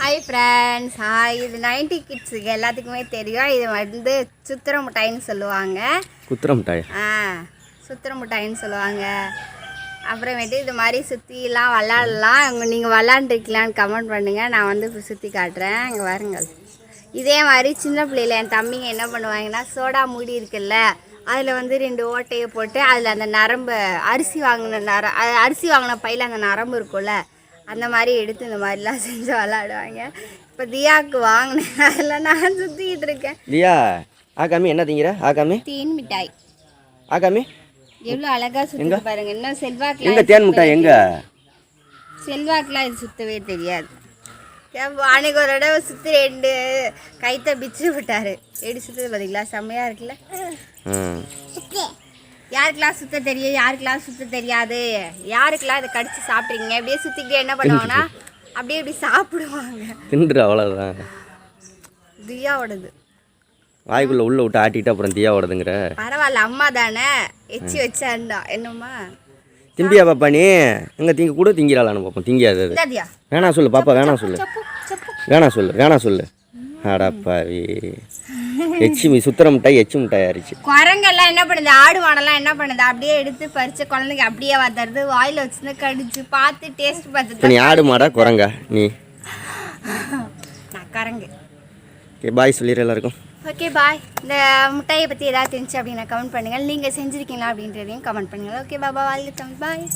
Hi friends. Hi, இது 90 கிட்ஸுக்கு எல்லாத்துக்குமே தெரியும். இது வந்து சுத்திர மிட்டாயின்னு சொல்லுவாங்க. குத்திர மிட்டாய். சுத்திர மிட்டாயின்னு சொல்லுவாங்க. அப்புறமேட்டு இது மாதிரி சுற்றிலாம் விளாட்லாம். நீங்கள் விளாண்டுருக்கலான்னு கமெண்ட் பண்ணுங்கள். நான் வந்து இப்போ சுற்றி காட்டுறேன். இங்கே வாருங்கள். இதே மாதிரி சின்ன பிள்ளையில என் தம்பிங்க என்ன பண்ணுவாங்கன்னா, சோடா மூடி இருக்குல்ல, அதில் வந்து 2 ஓட்டையை போட்டு அதில் அந்த நரம்பு அரிசி வாங்கின பையில் அந்த நரம்பு இருக்கும்ல, அந்த மாதிரி எடுத்து இந்த மாதிரிலாம் செஞ்சு விளாடுவாங்க. இப்போ தியாவுக்கு வாங்கினேன், அதில் நான் சுற்றிக்கிட்டு இருக்கேன். தியா ஆகாமி என்ன திங்கிற? ஆகாமி தேன் மிட்டாய். ஆகாமி எவ்வளோ அழகாக சுற்றி பாருங்க. இன்னும் செல்வாக்கு எங்க தேன் மிட்டாய் எங்க? செல்வாக்குலாம் இது சுற்றவே தெரியாது. அன்னைக்கு ஒரு தடவை சுற்றி 2 கைத்தை பிச்சு விட்டாரு. எப்படி சுற்றுது பார்த்தீங்களா? செம்மையாக இருக்குல்ல. யாருக்கெல்லாம் சுற்ற தெரியும், யாருக்கெல்லாம் சுற்ற தெரியாது, யாருக்கெல்லாம் இதை கடிச்சு சாப்பிட்றீங்க, அப்படியே சுற்றிக்கிட்டே என்ன பண்ணுவாங்கன்னா அப்படியே இப்படி சாப்பிடுவாங்க. தின்று அவ்வளோதான். தியாவோடது வாய்க்குள்ளே உள்ள விட்டு ஆட்டிட்டு அப்புறம் தியாவோடதுங்கிற. பரவாயில்ல, அம்மா தானே எச்சி வச்சாண்டா. என்னம்மா திம்பியா பாப்பா? நீ எங்கே திங்க கூட திங்கிறாளான்னு பார்ப்போம். திங்காது அது. வேணாம் சொல்லு பாப்பா, வேணாம் சொல்லு, வேணாம் சொல்லு. அடப்பாவி, எச்சி சுத்திர மிட்டாய் எச்சி மிட்டாய் ஆயிடுச்சு. குரங்கெல்லாம் என்ன பண்ணுது, ஆடு மாடெல்லாம் என்ன பண்ணுது, அப்படியே எடுத்து பறிச்ச குழந்தைங்க அப்படியே வாத்துறது, வாயில் வச்சுருந்து கடிச்சு பார்த்து டேஸ்ட் பார்த்து. நீ ஆடு மாடா குரங்கா? நீ நான் குரங்கு. ஓகே, பாய் சொல்லிடுற எல்லாருக்கும். Okay bye. இந்த முட்டையை பற்றி ஏதாவது தெரிஞ்சு அப்படின்னா கமெண்ட் பண்ணுங்கள். நீங்கள் செஞ்சுருக்கீங்களா அப்படின்றதையும் கமெண்ட் பண்ணுங்கள். ஓகே பாபா, வாழ்க்கை பாய்.